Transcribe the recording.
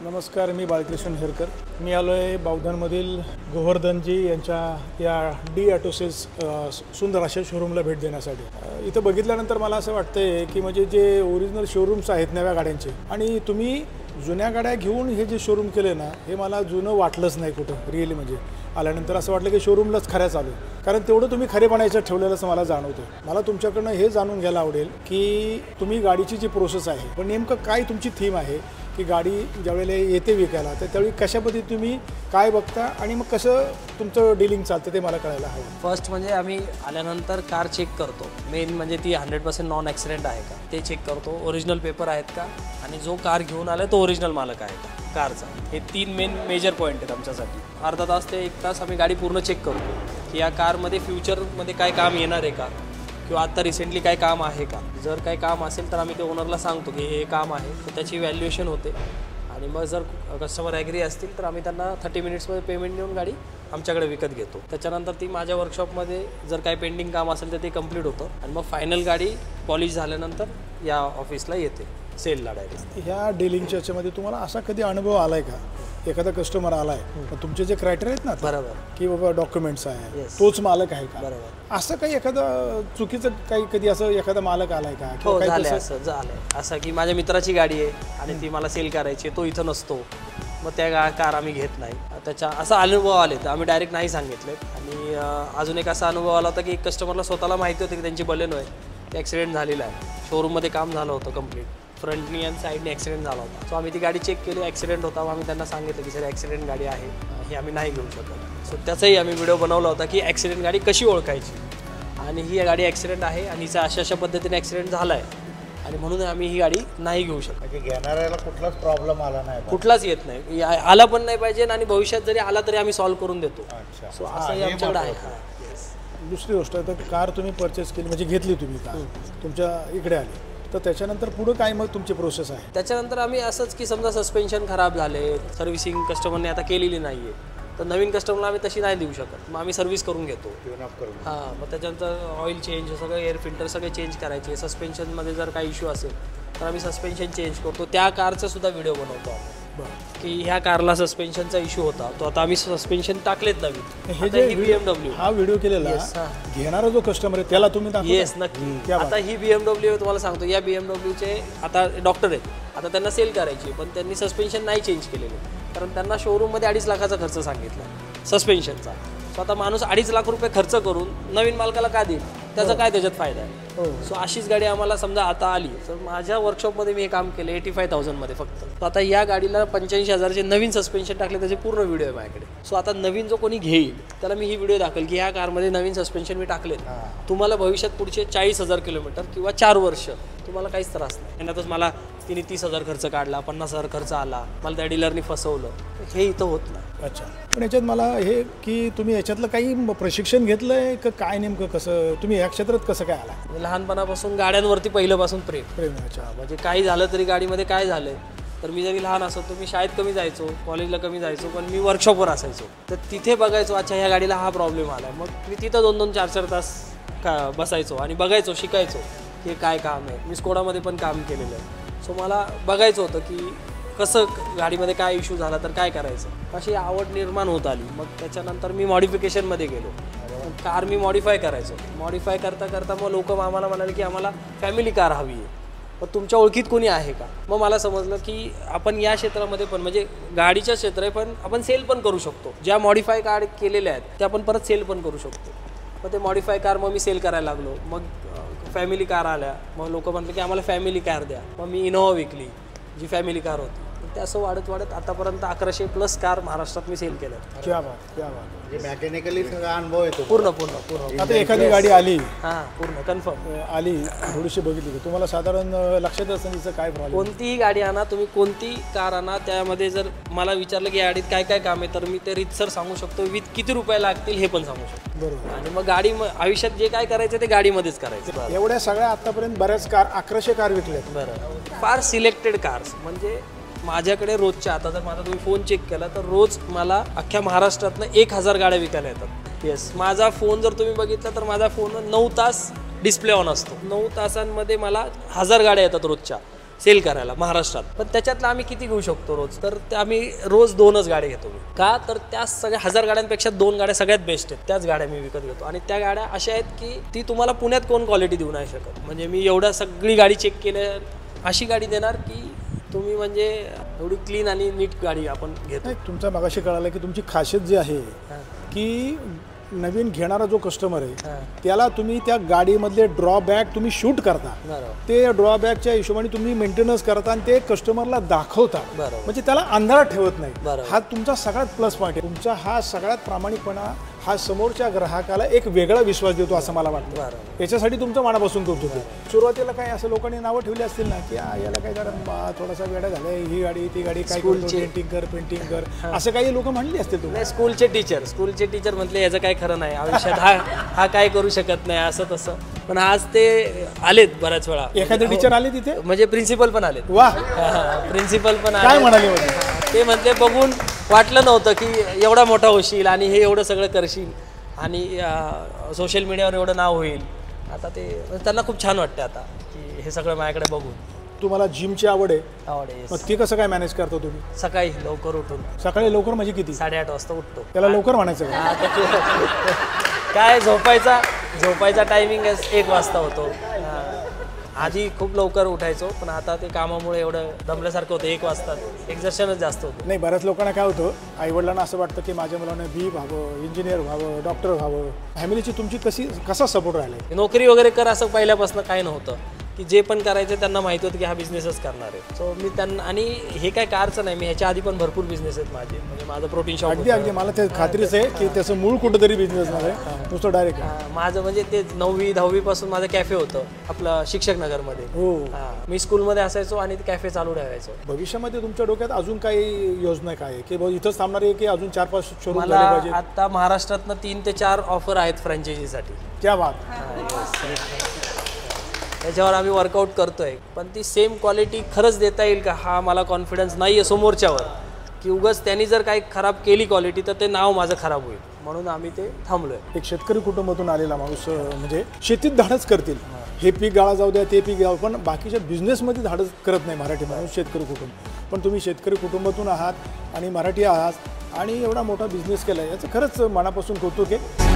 नमस्कार, मी बाळकृष्ण हेरकर. मी आलो आहे बावधनमधील गोवर्धनजी यांच्या या डी ऑटोसेस सुंदर अशा शोरूमला भेट देण्यासाठी. इथं बघितल्यानंतर मला असं वाटतंय की म्हणजे जे ओरिजिनल शोरूम्स आहेत नव्या गाड्यांचे आणि तुम्ही जुन्या गाड्या घेऊन हे जे शोरूम केले ना, हे मला जुनं वाटलंच नाही कुठं रिअली. म्हणजे आल्यानंतर असं वाटलं की शोरूमलाच खऱ्या चालू आहे, कारण तेवढं तुम्ही खरेपणाचं ठेवलेलंच मला जाणवतं. मला तुमच्याकडनं हे जाणून घ्यायला आवडेल की तुम्ही गाडीची जी प्रोसेस आहे पण नेमकं काय तुमची थीम आहे की गाडी ज्यावेळेला येते विकायला तर त्यावेळी कशा पद्धती तुम्ही काय बघता आणि मग कसं तुमचं डीलिंग चालतं ते मला कळायला हवं. फर्स्ट म्हणजे आम्ही आल्यानंतर कार चेक करतो. मेन म्हणजे ती 100% नॉन ॲक्सिडेंट आहे का ते चेक करतो. ओरिजिनल पेपर आहेत का आणि जो कार घेऊन आला तो ओरिजिनल मालक आहे का कारचा. हे 3 मेजर पॉईंट आहेत आमच्यासाठी. अर्धा तास ते 1 तास आम्ही गाडी पूर्ण चेक करतो की या कारमध्ये फ्युचरमध्ये काय काम येणार आहे का किंवा आता रिसेंटली काय काम आहे का. जर काही काम असेल तर आम्ही ते ओनरला सांगतो की हे काम आहे, तर त्याची व्हॅल्युएशन होते. आणि मग जर कस्टमर ॲग्री असतील तर आम्ही त्यांना 30 मिनिट्समध्ये पेमेंट देऊन गाडी आमच्याकडे विकत घेतो. त्याच्यानंतर ती माझ्या वर्कशॉपमध्ये जर काही पेंडिंग काम असेल तर ते कंप्लीट होतं आणि मग फायनल गाडी पॉलिश झाल्यानंतर या ऑफिसला येते सेलला डायरेक्ट. ह्या डीलिंगच्या याच्यामध्ये तुम्हाला असा कधी अनुभव आला आहे का, एखादा कस्टमर आला आहे पण तुमचे जे क्रायटेरिया आहेत ना बरोबर की बाबा डॉक्युमेंट्स आहे तोच मालक आहे का, बरोबर, असं काही एखादं चुकीचं काही कधी असं एखादा मालक आलाय का? हो झालं असं की माझ्या मित्राची गाडी आहे आणि ती मला सेल करायची, तो इथं नसतो, मग त्या कार आम्ही घेत नाही. त्याच्या असा अनुभव आले तर आम्ही डायरेक्ट नाही सांगितले. आणि अजून एक असा अनुभव आला होता की एक कस्टमरला स्वतःला माहिती होतं की त्यांची बलेनो आहे, ते ॲक्सिडेंट झालेला आहे. शोरूममध्ये काम झालं होतं कंप्लीट, फ्रंटनी आणि साईडनी ॲक्सिडेंट झाला होता. सो आम्ही ती गाडी चेक केली, ॲक्सिडेंट होता. आम्ही त्यांना सांगितलं की सर ॲक्सिडेंट गाडी आहे, ही आम्ही नाही घेऊ शकत. सो त्याचाही आम्ही व्हिडिओ बनवला होता की ॲक्सिडेंट गाडी कशी ओळखायची आणि ही गाडी ॲक्सिडेंट आहे आणि हिचा अशा पद्धतीने ॲक्सिडेंट झाला आहे आणि म्हणून आम्ही ही गाडी नाही घेऊ शकत. म्हणजे घेणाऱ्याला कुठलाच प्रॉब्लेम आला नाही, कुठलाच येत नाही, आला पण नाही पाहिजे आणि भविष्यात जरी आला तरी आम्ही सॉल्व्ह करून देतो. सो असंही आमच्याकडे आहे. दुसरी गोष्ट तर कार तुम्ही परचेस केली म्हणजे घेतली तुम्ही कार तुमच्या इकडे आली तर त्याच्यानंतर पुढं काय मग तुमची प्रोसेस आहे? त्याच्यानंतर आम्ही असंच की समजा सस्पेन्शन खराब झाले, सर्व्हिसिंग कस्टमरने आता केलेली नाही आहे तर नवीन कस्टमरला आम्ही तशी नाही देऊ शकत, मग आम्ही सर्व्हिस करून घेतो. हां, मग त्याच्यानंतर ऑइल चेंज सगळं, एअर फिल्टर सगळे चेंज करायचे. सस्पेन्शनमध्ये जर काही इश्यू असेल तर आम्ही सस्पेन्शन चेंज करतो. त्या कारचा सुद्धा व्हिडिओ बनवतो आम्ही की ह्या कारला सस्पेन्शनचा इश्यू होता, तो आता आम्ही सस्पेन्शन टाकलेत नवीन. हे जे BMW हा व्हिडिओ केलेला घेणारा जो कस्टमर आहे त्याला तुम्ही येस नक्की. आता ही BMW तुम्हाला सांगतो, या BMWचे आता डॉक्टर आहेत, आता त्यांना सेल करायची पण त्यांनी सस्पेन्शन नाही चेंज केलेलं कारण त्यांना शोरूममध्ये 2.5 लाखाचा खर्च सांगितला सस्पेन्शनचा. सो आता माणूस 2.5 लाख रुपये खर्च करून नवीन मालकाला का देईल, त्याचा काय त्याच्यात फायदा आहे. सो अशीच गाडी आम्हाला समजा आता आली तर माझ्या वर्कशॉपमध्ये मी हे काम केलं 85,000मध्ये फक्त. तर आता या गाडीला 85,000चे नवीन सस्पेन्शन टाकले, त्याचे पूर्ण व्हिडिओ आहे माझ्याकडे. सो आता नवीन जो कोणी घेईल त्याला मी ही व्हिडिओ दाखवेल की ह्या कारमध्ये नवीन सस्पेन्शन मी टाकलेत, तुम्हाला भविष्यात पुढचे 40,000 किलोमीटर किंवा 4 वर्ष तुम्हाला काहीच त्रास नाही. यांनातच मला तिने 30,000 खर्च काढला, 50,000 खर्च आला, मला त्या डीलरनी फसवलं, हे इथं होत नाही. अच्छा, पण याच्यात मला हे की तुम्ही याच्यातलं काही प्रशिक्षण घेतलंय का काय, नेमकं कसं तुम्ही या क्षेत्रात कसं काय आला? लहानपणापासून गाड्यांवरती पहिल्यापासून प्रेम. अच्छा, म्हणजे काही झालं तरी गाडीमध्ये काय झालं तर मी जरी लहान असतो मी शाळेत कमी जायचो, कॉलेजला कमी जायचो, पण मी वर्कशॉपवर असायचो तर तिथे बघायचो अच्छा ह्या गाडीला हा प्रॉब्लेम आला. मग मी तिथं 2-2, 4-4 तास बसायचो आणि बघायचो, शिकायचो की काय काम आहे. मी स्कोडामध्ये पण काम केलेलं आहे. सो मला बघायचं होतं की कसं गाडीमध्ये काय इश्यू झाला तर काय करायचं, अशी आवड निर्माण होत आली. मग त्याच्यानंतर मी मॉडिफिकेशनमध्ये गेलो, कार मी मॉडिफाय करायचो. मॉडिफाय करता करता मग लोक आम्हाला म्हणाले की आम्हाला फॅमिली कार हवी आहे, मग तुमच्या ओळखीत कोणी आहे का. मग मला समजलं की आपण या क्षेत्रामध्ये पण म्हणजे गाडीच्या क्षेत्र आहे पण आपण सेल पण करू शकतो. ज्या मॉडिफाय कार केलेल्या आहेत त्या आपण परत सेल पण करू शकतो. मग ते मॉडिफाय कार मग मी सेल करायला लागलो. मग फॅमिली कार आल्या, मग लोक म्हटलं की आम्हाला फॅमिली कार द्या. मग मी इनोव्हा विकली जी फॅमिली कार होती. ते असं वाढत वाढत आतापर्यंत 1100+ कार महाराष्ट्रात मी सेल केल्या. क्या बात, क्या बात. म्हणजे मेकॅनिकली सगळा अनुभव येतो पूर्ण. आता एखादी गाडी आली, हां पूर्ण कन्फर्म आली, थोडीशी बघितली की तुम्हाला साधारण लक्षात असतं तिचं काय प्रॉब्लेम. कोणतीही गाडी आणा तुम्ही, कोणती कार आणा, त्यामध्ये जर मला विचारलं की या गाडीत काय काय काम आहे तर मी ते रीतसर सांगू शकतो. किती रुपये लागतील हे पण सांगू शकतो. बरोबर. आणि मग गाडी आयुष्यात जे काय करायचं ते गाडीमध्येच करायचं. एवढ्या सगळ्या आतापर्यंत बऱ्याच कार 1100 कार विकल्यात. बरं, फार सिलेक्टेड कार्स. म्हणजे माझ्याकडे रोजच्या, आता जर माझा तुम्ही फोन चेक केला तर रोज मला अख्ख्या महाराष्ट्रातनं 1000 गाड्या विकायला येतात. येस, माझा फोन जर तुम्ही बघितला तर माझा फोन 9 तास डिस्प्ले ऑन असतो. 9 तासांमध्ये मला 1000 गाड्या येतात रोजच्या. सेल करायला महाराष्ट्रात. पण त्याच्यातलं आम्ही किती घेऊ शकतो रोज, तर आम्ही रोज 2च गाड्या घेतो. का तर त्या सगळ्या 1000 गाड्यांपेक्षा 2 गाड्या सगळ्यात बेस्ट आहेत. त्याच गाड्या मी विकत घेतो आणि त्या गाड्या अशा आहेत की ती तुम्हाला पुण्यात कोण क्वालिटी देऊ नाही शकत. म्हणजे मी एवढ्या सगळी गाडी चेक केल्या अशी गाडी देणार की तुम्ही म्हणजे एवढी क्लीन आणि नीट गाडी आपण घेतो. तुमचा मगाशी कळालं की तुमची खासियत जी आहे की नवीन घेणारा जो कस्टमर आहे त्याला तुम्ही त्या गाडीमधले ड्रॉबॅक तुम्ही शूट करता. ते ड्रॉबॅकच्या हिशोबाने तुम्ही मेंटेनन्स करता आणि ते कस्टमरला दाखवता. म्हणजे त्याला अंधारात ठेवत नाही. हा तुमचा सगळ्यात प्लस पॉईंट आहे. तुमचा हा सगळ्यात प्रामाणिकपणा हा समोरच्या ग्राहकाला एक वेगळा विश्वास देतो असं मला वाटतं. याच्यासाठी तुमचं मनापासून कौतुक आहे. सुरुवातीला काय असं लोकांनी नावं ठेवली असतील ना की याला काय जरा थोडासा वेळा झालाय, ही गाडी ती गाडी काय पेंटिंग कर असं काही लोक म्हणली असतील. तुम्ही स्कूलचे टीचर म्हटले याचं काय खरं नाही आयुष्यात, हा काय करू शकत नाही असं तसं. पण आज ते आलेत बऱ्याच वेळा. एखादे टीचर आले तिथे म्हणजे प्रिन्सिपल पण आलेत. वा, प्रिन्सिपल पण काय आले. म्हणाले? ते म्हणते बघून वाटलं नव्हतं की एवढा मोठा होशील आणि हे एवढं सगळं करशील आणि सोशल मीडियावर एवढं नाव होईल. आता ते त्यांना खूप छान वाटतं आता की हे सगळं माझ्याकडे बघून. तुम्हाला जिमची आवड आहे? आवड आहे. मग ती कसं काय मॅनेज करतो तुम्ही? सकाळी लवकर उठून. सकाळी लवकर म्हणजे किती? 8:30 वाजता उठतो. त्याला लवकर म्हणायचं का? काय झोपायचा टायमिंग 1 वाजता होतो. आधी खूप लवकर उठायचो पण आता ते कामामुळे एवढं दमल्यासारखं होतं. 1 वाजता एक्झर्शनच जास्त होतं. नाही, बऱ्याच लोकांना काय होतं, आईवडिलांना असं वाटतं की माझ्या मुलाने बी व्हावं, इंजिनियर व्हावं, डॉक्टर व्हावं. फॅमिलीची तुमची कसा सपोर्ट राहिला? नोकरी वगैरे कर असं पहिल्यापासून काही नव्हतं की जे पण करायचं त्यांना माहिती होतं की हा बिझनेसच करणार आहे. सो मी त्यांना, आणि हे काय कारचं नाही, मी ह्याच्या आधी पण भरपूर बिझनेस आहेत माझे. म्हणजे माझं प्रोटीन शॉप. अगदी मला ते खात्रीच आहे की त्याचं मूळ कुठंतरी बिझनेस नाही नुसतं डायरेक्ट. माझं म्हणजे ते 9वी 10वी पासून माझं कॅफे होतं आपलं शिक्षक नगरमध्ये. हो, मी स्कूलमध्ये असायचो आणि ते कॅफे चालू ठेवायचो. भविष्यामध्ये तुमच्या डोक्यात अजून काही योजना काय आहे की इथंच थांबणार आहे की अजून 4-5 शोरूम मला झाले पाहिजे? आता महाराष्ट्रातनं 3 ते 4 ऑफर आहेत फ्रँचायझीसाठी. क्या बात. त्याच्यावर आम्ही वर्कआउट करतोय. पण ती सेम क्वालिटी खरंच देता येईल का हा मला कॉन्फिडन्स नाही आहे समोरच्यावर, की उगाच त्यांनी जर काही खराब केली क्वालिटी तर ते नाव माझं खराब होईल. म्हणून आम्ही ते थांबलोय. एक शेतकरी कुटुंबातून आलेला माणूस म्हणजे शेतीत धाडस करतील, हे पीक गाळा जाऊ द्या ते पीक गाव, पण बाकीच्या बिझनेसमध्ये धाडस करत नाही मराठी माणूस, शेतकरी कुटुंब. पण तुम्ही शेतकरी कुटुंबातून आहात आणि मराठी आहात आणि एवढा मोठा बिझनेस केला, याचं खरंच मनापासून कौतुक आहे.